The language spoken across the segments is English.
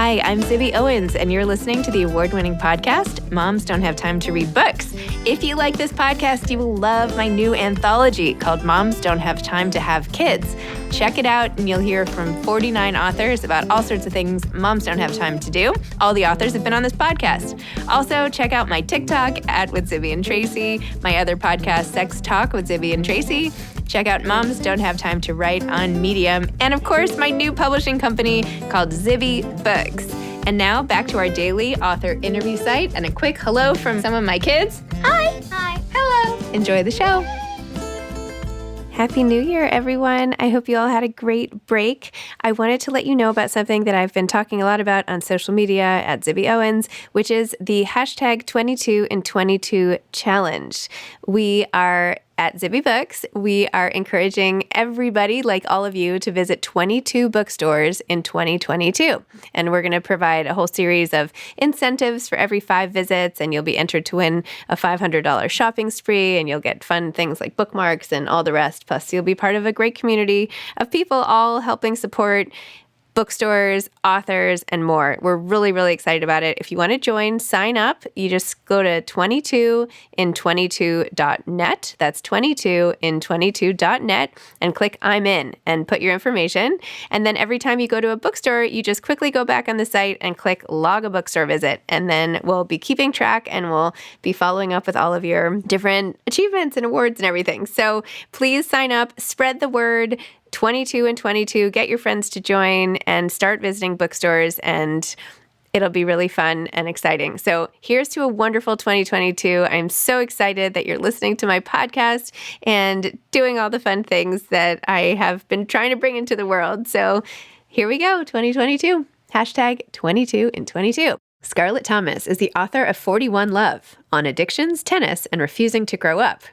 Hi, I'm Zibby Owens, and you're listening to the award-winning podcast, Moms Don't Have Time to Read Books. If you like this podcast, you will love my new anthology called Moms Don't Have Time to Have Kids. Check it out, and you'll hear from 49 authors about all sorts of things moms don't have time to do. All the authors have been on this podcast. Also, check out my TikTok @with Zibby and Tracy, my other podcast, Sex Talk with Zibby and Tracy. Check out Moms Don't Have Time to Write on Medium. And of course, my new publishing company called Zibby Books. And now back to our daily author interview site and a quick hello from some of my kids. Hi. Hi. Hello. Enjoy the show. Happy New Year, everyone. I hope you all had a great break. I wanted to let you know about something that I've been talking a lot about on social media @Zibby Owens, which is the hashtag 22 in 22 challenge. We are at Zibby Books. We are encouraging everybody, like all of you, to visit 22 bookstores in 2022. And we're going to provide a whole series of incentives for every 5 visits, and you'll be entered to win a $500 shopping spree, and you'll get fun things like bookmarks and all the rest. Plus, you'll be part of a great community of people all helping support bookstores, authors, and more. We're really, really excited about it. If you want to join, sign up. You just go to 22in22.net. That's 22in22.net and click I'm in and put your information. And then every time you go to a bookstore, you just quickly go back on the site and click log a bookstore visit. And then we'll be keeping track and we'll be following up with all of your different achievements and awards and everything. So please sign up, spread the word. 22 in 22, get your friends to join and start visiting bookstores, and it'll be really fun and exciting. So here's to a wonderful 2022. I'm so excited that you're listening to my podcast and doing all the fun things that I have been trying to bring into the world. So here we go, 2022. Hashtag 22 in 22. Scarlett Thomas is the author of 41 Love, On Addictions, Tennis, and Refusing to Grow Up.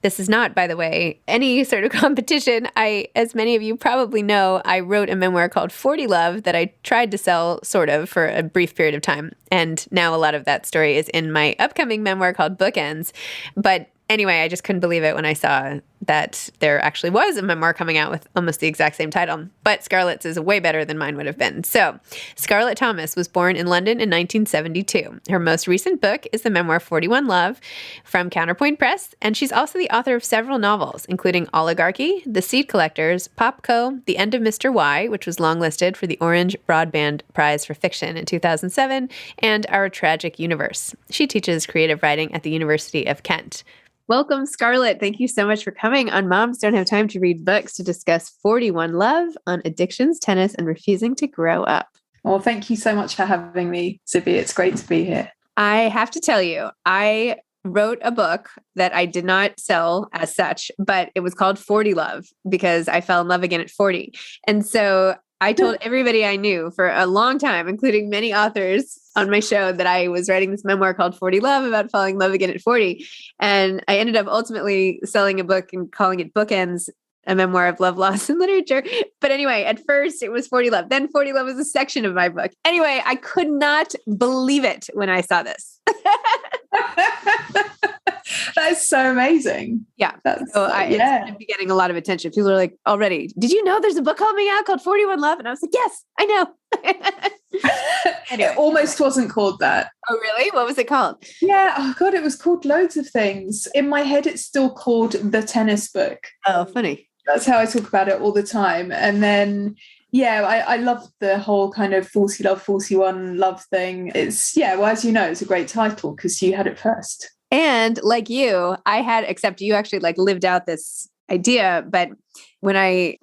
This is not, by the way, any sort of competition. As many of you probably know, I wrote a memoir called 40 Love that I tried to sell sort of for a brief period of time. And now a lot of that story is in my upcoming memoir called Bookends. But anyway, I just couldn't believe it when I saw that there actually was a memoir coming out with almost the exact same title. But Scarlett's is way better than mine would have been. So Scarlett Thomas was born in London in 1972. Her most recent book is the memoir 41 Love from Counterpoint Press. And she's also the author of several novels, including Oligarchy, The Seed Collectors, Popco, The End of Mr. Y, which was longlisted for the Orange Broadband Prize for Fiction in 2007, and Our Tragic Universe. She teaches creative writing at the University of Kent. Welcome, Scarlett. Thank you so much for coming on Moms Don't Have Time to Read Books to discuss 41 Love, On Addictions, Tennis, and Refusing to Grow Up. Well, thank you so much for having me, Zibby. It's great to be here. I have to tell you, I wrote a book that I did not sell as such, but it was called 40 Love because I fell in love again at 40. And so I told everybody I knew for a long time, including many authors on my show, that I was writing this memoir called 40 Love about falling in love again at 40. And I ended up ultimately selling a book and calling it Bookends, a memoir of love, loss, and literature. But anyway, at first it was 40 Love. Then 40 Love was a section of my book. Anyway, I could not believe it when I saw this. That's so amazing. Yeah. It's going to be getting a lot of attention. People are like, already, did you know there's a book coming out called 41 Love? And I was like, yes, I know. Anyway. It almost wasn't called that. Oh, really? What was it called? Yeah. Oh, God, it was called loads of things. In my head, it's still called The Tennis Book. Oh, funny. That's how I talk about it all the time. And then, yeah, I love the whole kind of 40 Love, 41 Love thing. It's, well, as you know, it's a great title because you had it first. And like you, I had, except you actually lived out this idea. But when I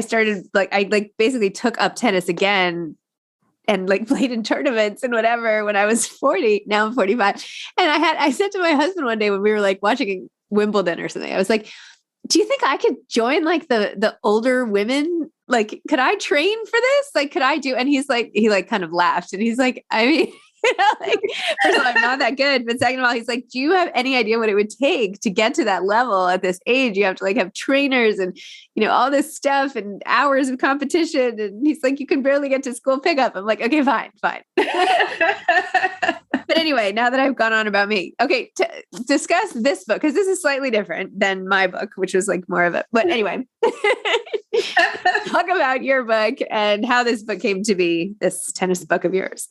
started, I basically took up tennis again and played in tournaments and whatever when I was 40. Now I'm 45. And I said to my husband one day when we were watching Wimbledon or something, I was like, do you think I could join the older women? Could I train for this? Could I do? And he's he kind of laughed and he's like, I mean, first of all, I'm not that good. But second of all, he's like, do you have any idea what it would take to get to that level at this age? You have to have trainers and, all this stuff and hours of competition. And he's like, you can barely get to school pickup. I'm like, okay, fine. But anyway, now that I've gone on about me, okay, discuss this book, because this is slightly different than my book, which was like more of a, but anyway, talk about your book and how this book came to be, this tennis book of yours.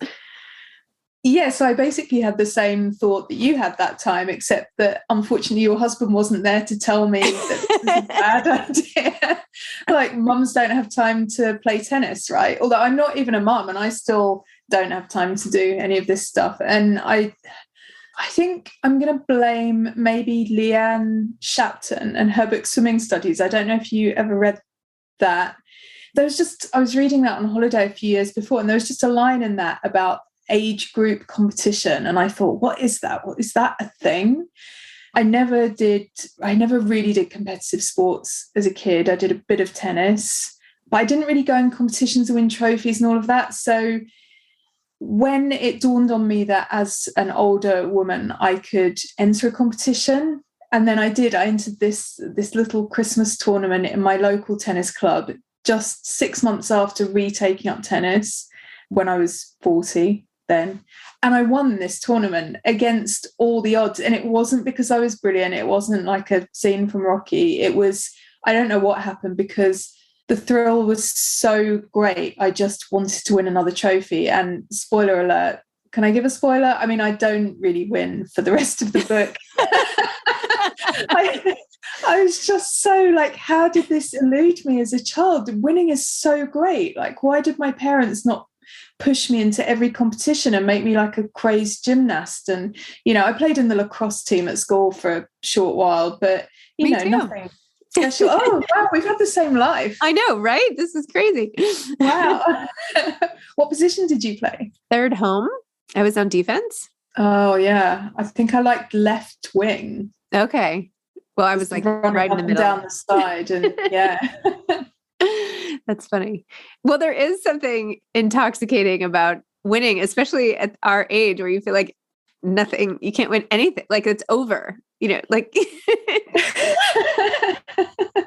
Yeah, so I basically had the same thought that you had that time, except that unfortunately your husband wasn't there to tell me that this is a bad idea. Like, mums don't have time to play tennis, right? Although I'm not even a mum and I still don't have time to do any of this stuff. And I think I'm going to blame maybe Leanne Shapton and her book Swimming Studies. I don't know if you ever read that. I was reading that on holiday a few years before, and there was just a line in that about age group competition, and I thought, what is that? Is that a thing? I never really did competitive sports as a kid. I did a bit of tennis, but I didn't really go in competitions to win trophies and all of that. So when it dawned on me that as an older woman I could enter a competition, and then I entered this little Christmas tournament in my local tennis club just 6 months after retaking up tennis when I was 40 then. And I won this tournament against all the odds. And it wasn't because I was brilliant. It wasn't like a scene from Rocky. It was, I don't know what happened, because the thrill was so great. I just wanted to win another trophy. And spoiler alert, can I give a spoiler? I mean, I don't really win for the rest of the book. I was just so like, how did this elude me as a child? Winning is so great. Like, why did my parents not push me into every competition and make me like a crazed gymnast? And, I played in the lacrosse team at school for a short while, but, nothing special. Oh, wow, we've had the same life. I know, right? This is crazy. Wow. What position did you play? Third home. I was on defense. Oh, yeah. I think I liked left wing. Okay. Well, I was like right in the middle. Down the side. And yeah. That's funny. Well, there is something intoxicating about winning, especially at our age, where you feel like nothing, you can't win anything. Like it's over, like.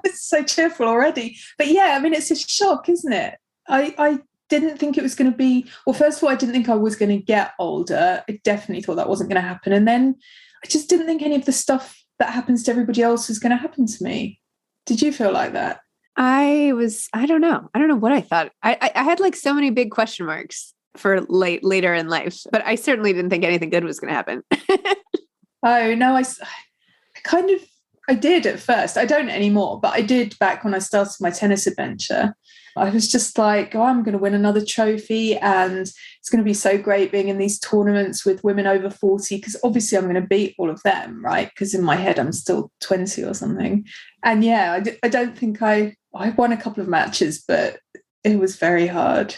It's so cheerful already. But yeah, I mean, it's a shock, isn't it? I didn't think it was going to be, well, first of all, I didn't think I was going to get older. I definitely thought that wasn't going to happen. And then I just didn't think any of the stuff that happens to everybody else was going to happen to me. Did you feel like that? I don't know what I thought. I had like so many big question marks for later in life, but I certainly didn't think anything good was going to happen. Oh, no, I did at first. I don't anymore, but I did back when I started my tennis adventure. I was just like, oh, I'm going to win another trophy and it's going to be so great being in these tournaments with women over 40, because obviously I'm going to beat all of them, right? Because in my head, I'm still 20 or something. And yeah, I don't think I won a couple of matches, but it was very hard.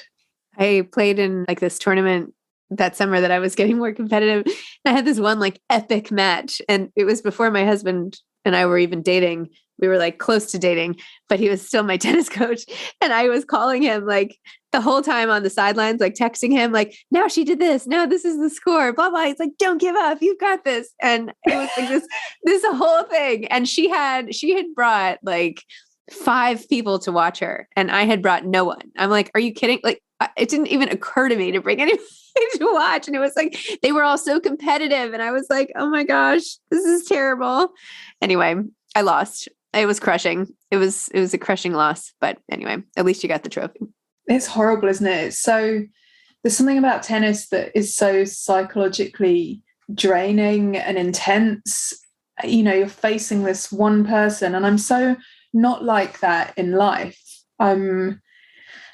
I played in like this tournament that summer that I was getting more competitive. I had this one like epic match, and it was before my husband and I were even dating. We were like close to dating, but he was still my tennis coach. And I was calling him like the whole time on the sidelines, like texting him, like, now she did this. Now this is the score, blah, blah. He's like, don't give up. You've got this. And it was like this whole thing. And she had brought like 5 people to watch her, and I had brought no one. I'm like, are you kidding? Like, it didn't even occur to me to bring anyone to watch. And it was like, they were all so competitive. And I was like, oh my gosh, this is terrible. Anyway, I lost. It was crushing. It was a crushing loss. But anyway, at least you got the trophy. It's horrible, isn't it? There's something about tennis that is so psychologically draining and intense. You're facing this one person, and I'm so not like that in life. I'm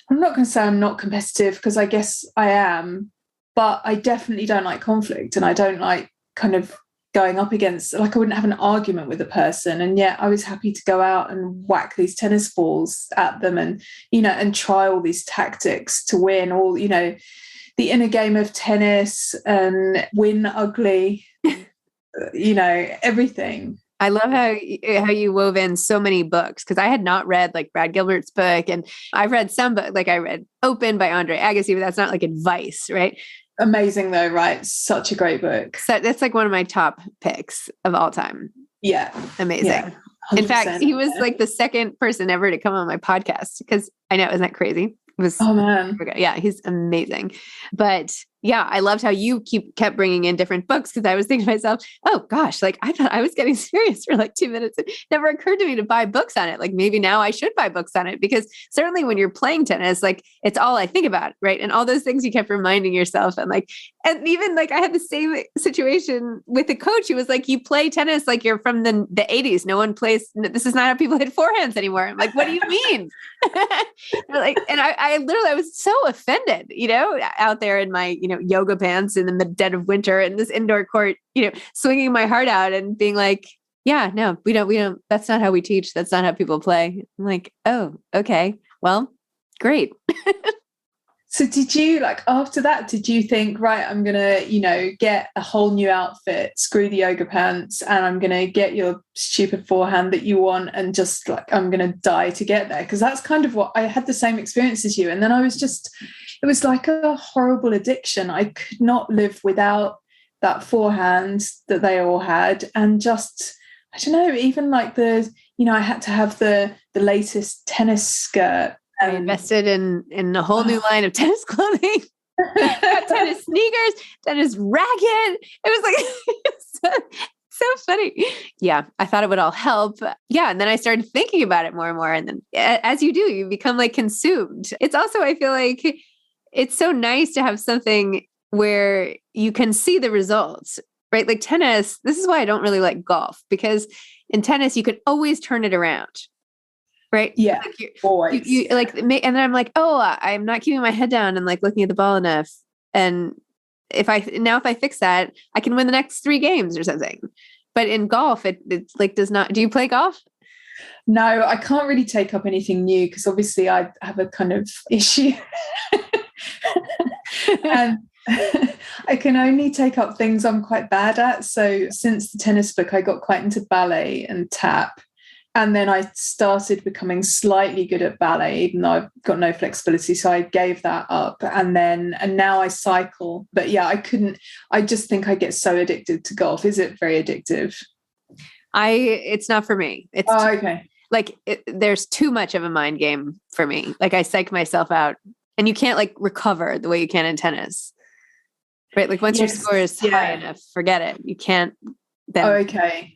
not going to say I'm not competitive, because I guess I am, but I definitely don't like conflict, and I don't like kind of going up against, like, I wouldn't have an argument with a person, and yet I was happy to go out and whack these tennis balls at them and and try all these tactics to win, all the inner game of tennis, and win ugly, everything. I love how you wove in so many books, because I had not read like Brad Gilbert's book, and I've read some books, like I read Open by Andre Agassi, but that's not like advice, right? Amazing though, right? Such a great book. So that's like one of my top picks of all time. Yeah. Amazing. Yeah, in fact, he was like the second person ever to come on my podcast, because I know, isn't that crazy? It was, oh man. Yeah, he's amazing. But Yeah, I loved how you kept bringing in different books because I was thinking to myself, oh gosh, like I thought I was getting serious for like 2 minutes. It never occurred to me to buy books on it. Like maybe now I should buy books on it because certainly when you're playing tennis, like it's all I think about, right? And all those things you kept reminding yourself. And even like I had the same situation with the coach. He was like, you play tennis like you're from the 80s. No one plays, this is not how people hit forehands anymore. I'm like, what do you mean? Like, and I literally, I was so offended, out there in my, yoga pants in the dead of winter in this indoor court, swinging my heart out and being like, yeah, no, we don't, that's not how we teach. That's not how people play. I'm like, oh, okay, well, great. So did you, like, after that, did you think, right, I'm going to, get a whole new outfit, screw the yoga pants, and I'm going to get your stupid forehand that you want, and just like, I'm going to die to get there? Because that's kind of what I had, the same experience as you. And then it was like a horrible addiction. I could not live without that forehand that they all had. And just, I don't know, even like I had to have the latest tennis skirt. I invested in a whole new line of tennis clothing, tennis sneakers, tennis racket. It was like so funny. Yeah, I thought it would all help. Yeah, and then I started thinking about it more and more. And then as you do, you become like consumed. It's also, I feel like it's so nice to have something where you can see the results, right? Like tennis, this is why I don't really like golf, because in tennis, you can always turn it around. Right. Yeah. Like Always. you like, and then I'm like, oh, I'm not keeping my head down and like looking at the ball enough. And if I fix that, I can win the next 3 games or something. But in golf, it like does not. Do you play golf? No, I can't really take up anything new because obviously I have a kind of issue. And I can only take up things I'm quite bad at. So since the tennis book, I got quite into ballet and tap. And then I started becoming slightly good at ballet, even though I've got no flexibility. So I gave that up. And now I cycle. But yeah, I just think I get so addicted to golf. Is it very addictive? It's not for me. It's okay. There's too much of a mind game for me. Like I psych myself out, and you can't like recover the way you can in tennis. Right? Like once your score is high enough, forget it. You can't then. Okay.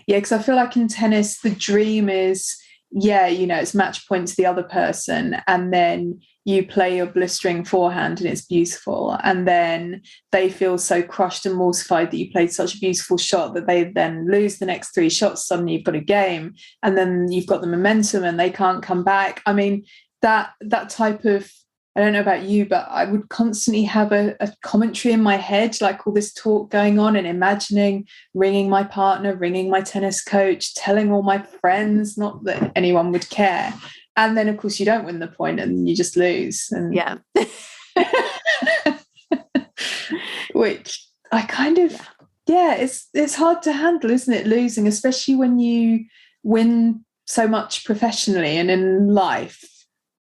Yeah, because I feel like in tennis, the dream is, it's match point to the other person. And then you play your blistering forehand and it's beautiful. And then they feel so crushed and mortified that you played such a beautiful shot that they then lose the next 3 shots. Suddenly you've got a game and then you've got the momentum and they can't come back. I mean, that type of, I don't know about you, but I would constantly have a commentary in my head, like all this talk going on and imagining ringing my partner, ringing my tennis coach, telling all my friends, not that anyone would care. And then, of course, you don't win the point and you just lose. And yeah. Which I kind of, it's hard to handle, isn't it, losing, especially when you win so much professionally and in life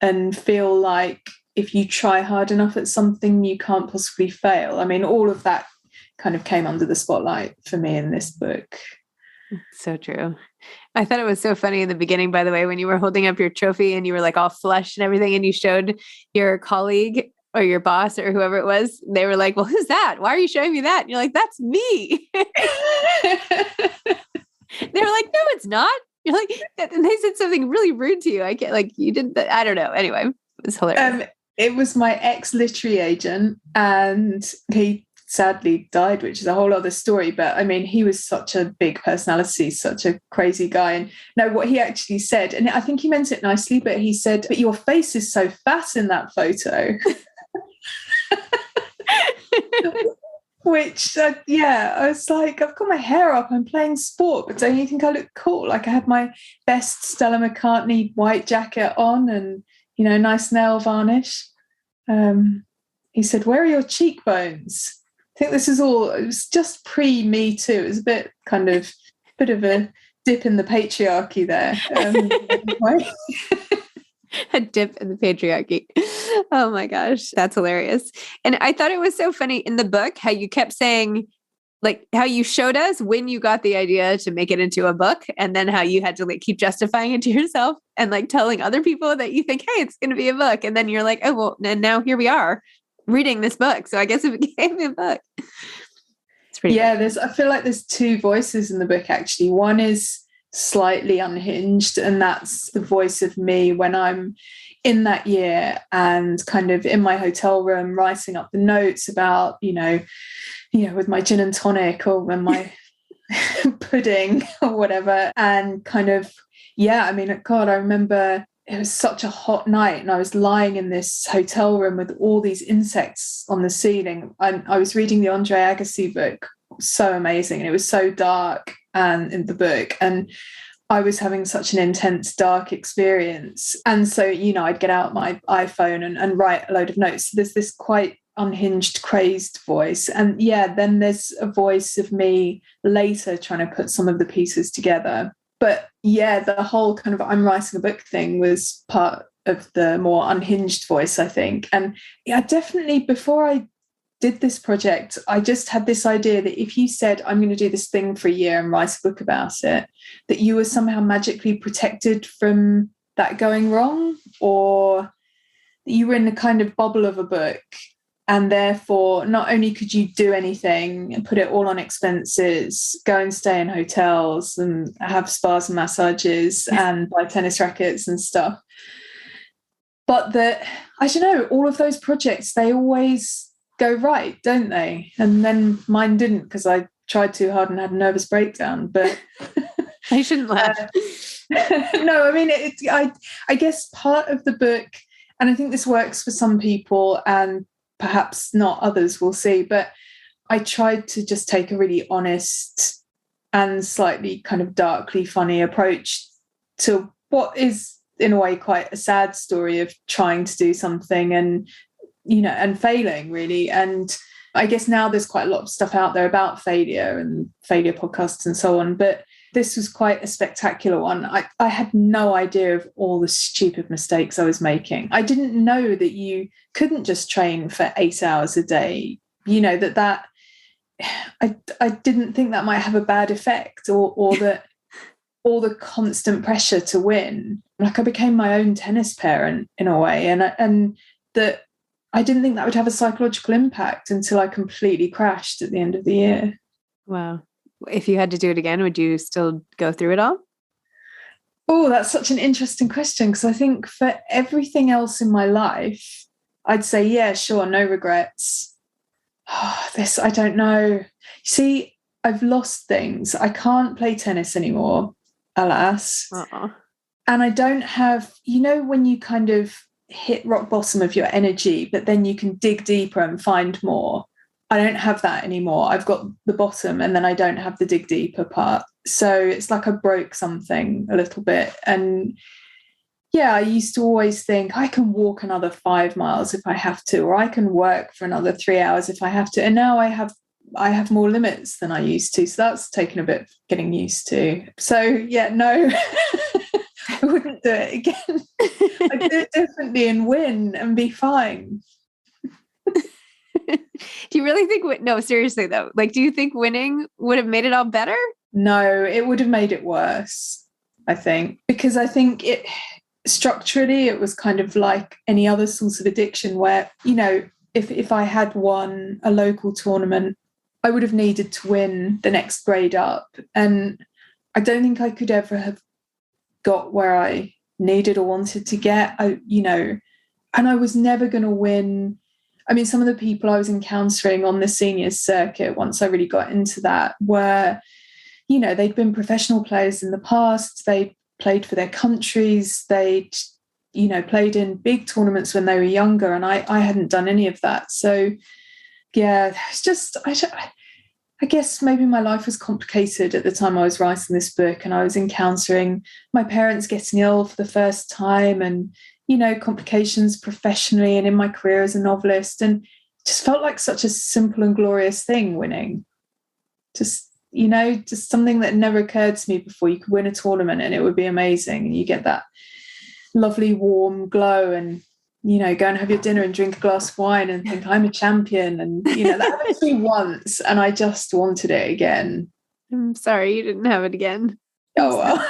and feel like, if you try hard enough at something, you can't possibly fail. I mean, all of that kind of came under the spotlight for me in this book. So true. I thought it was so funny in the beginning, by the way, when you were holding up your trophy and you were like all flushed and everything, and you showed your colleague or your boss or whoever it was, they were like, well, who's that? Why are you showing me that? And you're like, that's me. They were like, no, it's not. You're like, and they said something really rude to you. I can't, like, you did that. I don't know. Anyway, it was hilarious. It was my ex-literary agent, and he sadly died, which is a whole other story. But I mean, he was such a big personality, such a crazy guy. And no, what he actually said, and I think he meant it nicely, but he said, but your face is so fat in that photo. Which, I was like, I've got my hair up, I'm playing sport, but don't you think I look cool? Like I had my best Stella McCartney white jacket on and, nice nail varnish. He said, where are your cheekbones? I think it was just pre-Me Too. It was a bit of a dip in the patriarchy there. A dip in the patriarchy. Oh my gosh, that's hilarious. And I thought it was so funny in the book how you kept saying, like how you showed us when you got the idea to make it into a book, and then how you had to like keep justifying it to yourself and like telling other people that you think, hey, it's going to be a book. And then you're like, oh, well, and now here we are. reading this book. So I guess it became a book. It's pretty funny. I feel like there's two voices in the book, actually. One is slightly unhinged, and that's the voice of me when I'm in that year and kind of in my hotel room writing up the notes about, with my gin and tonic or when my pudding or whatever. And kind of, God, I remember it was such a hot night and I was lying in this hotel room with all these insects on the ceiling. I was reading the Andre Agassi book, so amazing. And it was so dark and in the book. And I was having such an intense, dark experience. And so, I'd get out my iPhone and write a load of notes. So there's this quite unhinged, crazed voice. And then there's a voice of me later trying to put some of the pieces together. But the whole kind of I'm writing a book thing was part of the more unhinged voice, I think. And definitely before I did this project, I just had this idea that if you said, I'm going to do this thing for a year and write a book about it, that you were somehow magically protected from that going wrong, or that you were in a kind of bubble of a book. And therefore, not only could you do anything and put it all on expenses, go and stay in hotels and have spas and massages and buy tennis rackets and stuff, but that, I don't know, all of those projects, they always go right, don't they? And then mine didn't, because I tried too hard and had a nervous breakdown. But I shouldn't laugh. No, I mean, I guess part of the book, and I think this works for some people and perhaps not others, we'll see, but I tried to just take a really honest and slightly kind of darkly funny approach to what is in a way quite a sad story of trying to do something and and failing, really. And I guess now there's quite a lot of stuff out there about failure and failure podcasts and so on, but this was quite a spectacular one. I had no idea of all the stupid mistakes I was making. I didn't know that you couldn't just train for 8 hours a day, that I didn't think that might have a bad effect, or that all the constant pressure to win. Like, I became my own tennis parent in a way, and that I didn't think that would have a psychological impact until I completely crashed at the end of the year. Wow. If you had to do it again, would you still go through it all? Oh, that's such an interesting question, because I think for everything else in my life, I'd say, yeah, sure, no regrets. This, I don't know. See, I've lost things. I can't play tennis anymore, alas. Uh-uh. And I don't have, when you kind of hit rock bottom of your energy, but then you can dig deeper and find more. I don't have that anymore. I've got the bottom and then I don't have the dig deeper part. So it's like I broke something a little bit. And I used to always think I can walk another 5 miles if I have to, or I can work for another 3 hours if I have to. And now I have more limits than I used to. So that's taken a bit of getting used to. So no, I wouldn't do it again. I'd do it differently and win and be fine. Do you really think, no, seriously though, like, do you think winning would have made it all better? No, it would have made it worse, I think, because I think structurally it was kind of like any other sort of addiction where, if I had won a local tournament, I would have needed to win the next grade up. And I don't think I could ever have got where I needed or wanted to get, and I was never going to win. I mean, some of the people I was encountering on the seniors circuit, once I really got into that, were, they'd been professional players in the past. They played for their countries. They'd, played in big tournaments when they were younger. And I hadn't done any of that. So, it's just, I guess maybe my life was complicated at the time I was writing this book, and I was encountering my parents getting ill for the first time, and complications professionally and in my career as a novelist, and it just felt like such a simple and glorious thing, winning. Just something that never occurred to me before. You could win a tournament and it would be amazing, and you get that lovely warm glow, and go and have your dinner and drink a glass of wine and think I'm a champion, and that happened to me once and I just wanted it again. I'm sorry you didn't have it again. Oh well.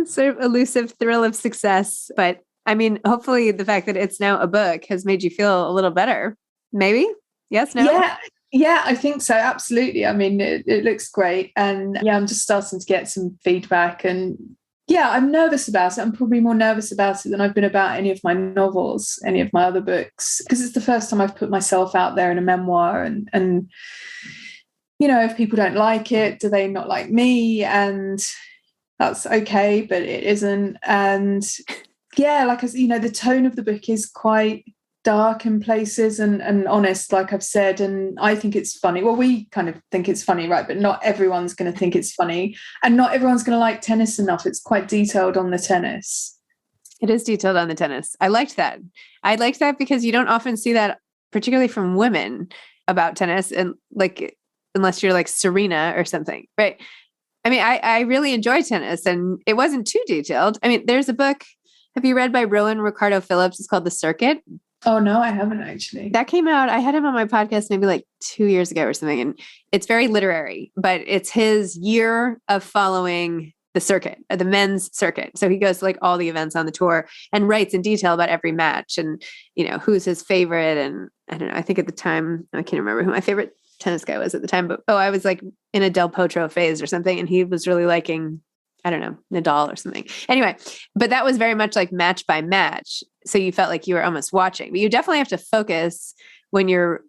Sort of elusive thrill of success, but I mean, hopefully the fact that it's now a book has made you feel a little better. Maybe? Yes, no? Yeah, I think so. Absolutely. I mean, it looks great. And yeah, I'm just starting to get some feedback. And yeah, I'm nervous about it. I'm probably more nervous about it than I've been about any of my novels, any of my other books, because it's the first time I've put myself out there in a memoir. And you know, if people don't like it, do they not like me? And that's okay, but it isn't. And yeah, like, you know, the tone of the book is quite dark in places and honest, like I've said, and I think it's funny. Well, we kind of think it's funny, right? But not everyone's going to think it's funny, and not everyone's going to like tennis enough. It's quite detailed on the tennis. It is detailed on the tennis. I liked that. I liked that because you don't often see that, particularly from women, about tennis, and like, unless you're like Serena or something, right? I mean, I really enjoy tennis, and it wasn't too detailed. I mean, there's a book, have you read by Rowan Ricardo Phillips? It's called The Circuit. Oh, no, I haven't actually. That came out, I had him on my podcast maybe like 2 years ago or something. And it's very literary, but it's his year of following the circuit, the men's circuit. So he goes to like all the events on the tour and writes in detail about every match and, you know, who's his favorite. And I don't know, I think at the time, I can't remember who my favorite tennis guy was at the time, but I was like in a Del Potro phase or something. And he was really liking, I don't know, Nadal or something. Anyway, but that was very much like match by match. So you felt like you were almost watching, but you definitely have to focus when you're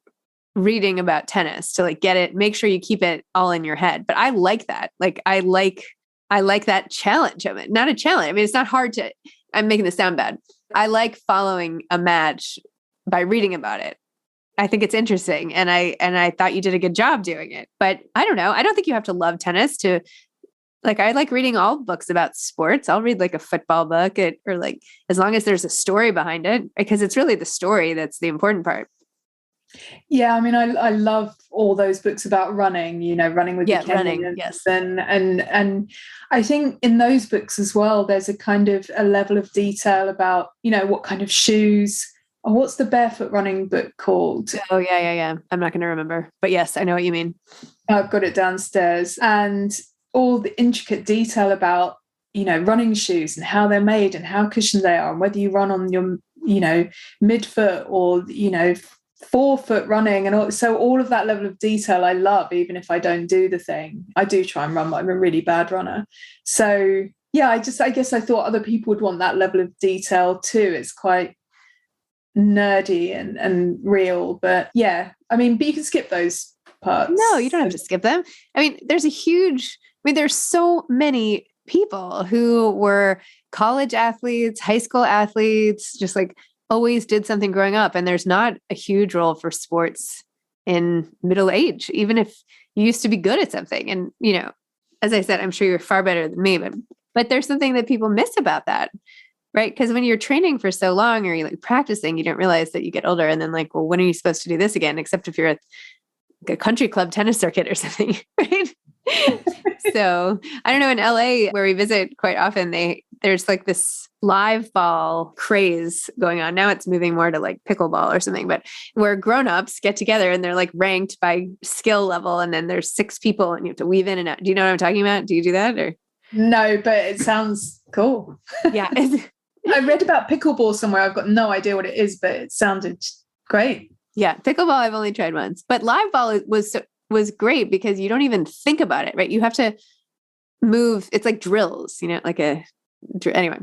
reading about tennis to like get it, make sure you keep it all in your head. But I like that. Like, I like that challenge of it. Not a challenge. I mean, it's not hard to, I'm making this sound bad. I like following a match by reading about it. I think it's interesting. And I thought you did a good job doing it, but I don't know. I don't think you have to love tennis to, like, I like reading all books about sports. I'll read like a football book or like, as long as there's a story behind it, because it's really the story that's the important part. Yeah, I mean, I love all those books about running, you know, running with the running, yes. And I think in those books as well, there's a kind of a level of detail about, you know, what kind of shoes, or what's the barefoot running book called? Oh, yeah. I'm not going to remember, but yes, I know what you mean. I've got it downstairs. And all the intricate detail about, you know, running shoes and how they're made and how cushioned they are and whether you run on your, you know, midfoot or, you know, forefoot running and all. So all of that level of detail I love, even if I don't do the thing. I do try and run, but I'm a really bad runner. So yeah, I guess I thought other people would want that level of detail too. It's quite nerdy and real, but yeah, I mean, but you can skip those parts. No, you don't have to skip them. I mean, there's so many people who were college athletes, high school athletes, just like always did something growing up. And there's not a huge role for sports in middle age, even if you used to be good at something. And, you know, as I said, I'm sure you're far better than me, but there's something that people miss about that, right? Because when you're training for so long or you're like practicing, you don't realize that you get older. And then like, well, when are you supposed to do this again? Except if you're at a country club tennis circuit or something, right? So I don't know, in LA where we visit quite often, there's like this live ball craze going on. Now it's moving more to like pickleball or something, but where grown-ups get together and they're like ranked by skill level. And then there's 6 people and you have to weave in and out. Do you know what I'm talking about? Do you do that or? No, but it sounds cool. Yeah. I read about pickleball somewhere. I've got no idea what it is, but it sounded great. Yeah. Pickleball, I've only tried once, but live ball was great because you don't even think about it, right? You have to move. It's like drills, you know, anyway,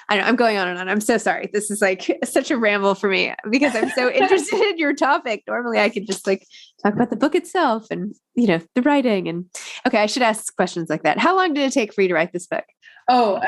I know I'm going on and on. I'm so sorry. This is like such a ramble for me because I'm so interested in your topic. Normally I could just like talk about the book itself and, you know, the writing and okay, I should ask questions like that. How long did it take for you to write this book? Oh,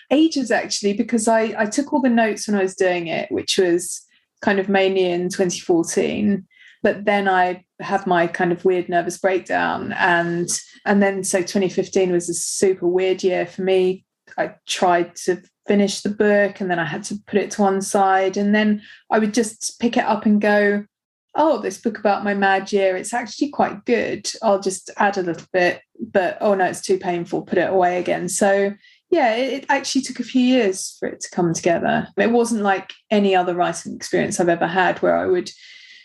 ages actually, because I took all the notes when I was doing it, which was kind of mainly in 2014. But then I had my kind of weird nervous breakdown. And then so 2015 was a super weird year for me. I tried to finish the book and then I had to put it to one side. And then I would just pick it up and go, oh, this book about my mad year, it's actually quite good. I'll just add a little bit, but oh no, it's too painful, put it away again. So yeah, it actually took a few years for it to come together. It wasn't like any other writing experience I've ever had where I would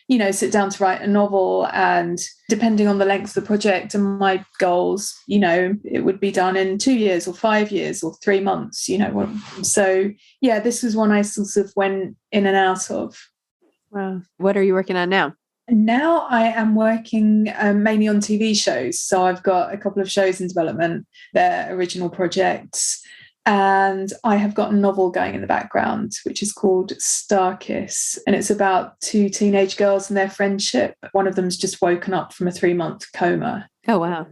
sit down to write a novel, and depending on the length of the project and my goals, it would be done in 2 years or 5 years or 3 months, So yeah, this was one I sort of went in and out of. Wow. What are you working on now? Now I am working mainly on TV shows. So I've got a couple of shows in development. They're original projects. And I have got a novel going in the background, which is called Star Kiss. And it's about 2 teenage girls and their friendship. One of them's just woken up from a 3-month coma. Oh, wow.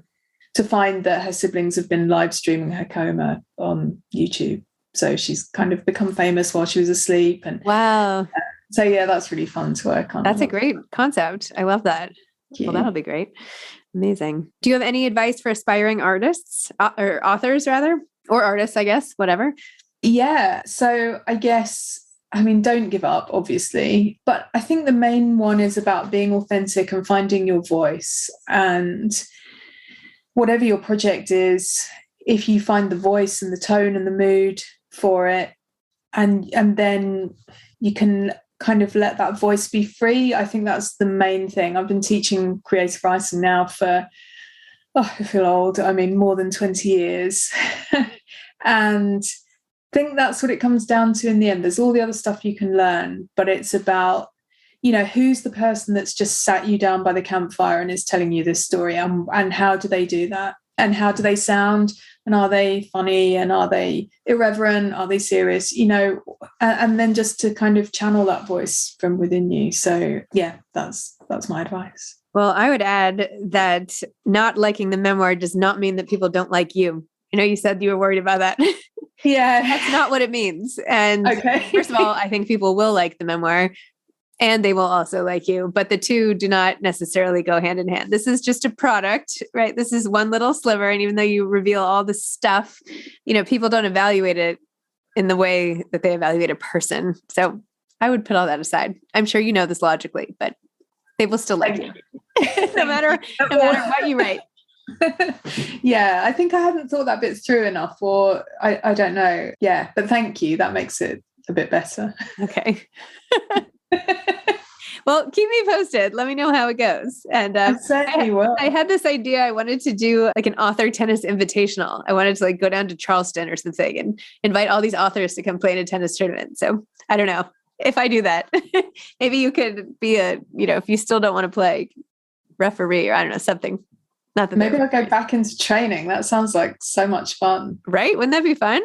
To find that her siblings have been live streaming her coma on YouTube. So she's kind of become famous while she was asleep. And wow. So yeah, that's really fun to work on. That's a great concept. I love that. Well, that'll be great. Amazing. Do you have any advice for aspiring artists or authors rather, or artists, I guess, whatever? Yeah. So I guess, don't give up, obviously, but I think the main one is about being authentic and finding your voice. And whatever your project is, if you find the voice and the tone and the mood for it, and then you can kind of let that voice be free. I think that's the main thing. I've been teaching creative writing now for, I feel old, more than 20 years. And I think that's what it comes down to in the end. There's all the other stuff you can learn, but it's about, who's the person that's just sat you down by the campfire and is telling you this story, and how do they do that? And how do they sound? And are they funny? And are they irreverent? Are they serious? And then just to kind of channel that voice from within you. So yeah, that's my advice. Well, I would add that not liking the memoir does not mean that people don't like you. You said you were worried about that. Yeah. That's not what it means. And okay. First of all, I think people will like the memoir. And they will also like you, but the two do not necessarily go hand in hand. This is just a product, right? This is one little sliver. And even though you reveal all this stuff, people don't evaluate it in the way that they evaluate a person. So I would put all that aside. I'm sure you know this logically, but they will still like you no matter what you write. Yeah, I think I hadn't thought that bit through enough, or I don't know. Yeah, but thank you. That makes it a bit better. Okay. Well, keep me posted. Let me know how it goes. And I certainly will. I had this idea. I wanted to do like an author tennis invitational. I wanted to go down to Charleston or something and invite all these authors to come play in a tennis tournament. So I don't know if I do that. Maybe you could be if you still don't want to play, referee, or I don't know, something. Not that maybe I'll go back into training. That sounds like so much fun. Right? Wouldn't that be fun?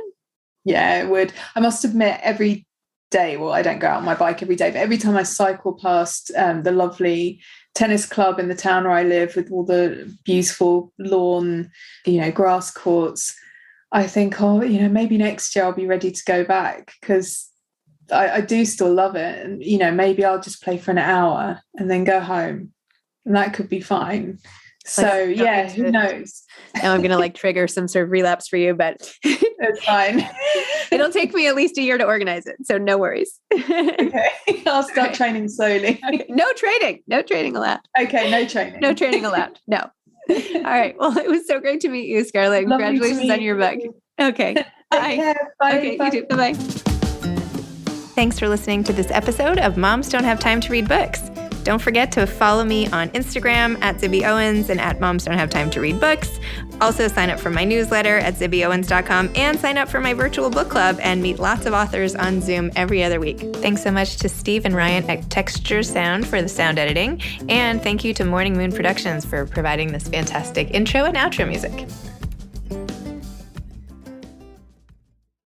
Yeah, it would. I must admit, every day, well, I don't go out on my bike every day, but every time I cycle past the lovely tennis club in the town where I live with all the beautiful lawn, grass courts, I think, maybe next year I'll be ready to go back, because I do still love it. And, maybe I'll just play for an hour and then go home, and that could be fine. So yeah, who knows? Now I'm going to trigger some sort of relapse for you, but it's fine. It'll take me at least a year to organize it. So no worries. Okay. I'll start training slowly. Okay. No training allowed. Okay. No training. No training allowed. No. All right. Well, it was so great to meet you, Scarlett. Congratulations on your book. Okay. Bye. Bye. Okay. Bye. You too. Bye-bye. Thanks for listening to this episode of Moms Don't Have Time to Read Books. Don't forget to follow me on Instagram at Zibby Owens and at Moms Don't Have Time to Read Books. Also sign up for my newsletter at zibbyowens.com and sign up for my virtual book club and meet lots of authors on Zoom every other week. Thanks so much to Steve and Ryan at Texture Sound for the sound editing. And thank you to Morning Moon Productions for providing this fantastic intro and outro music.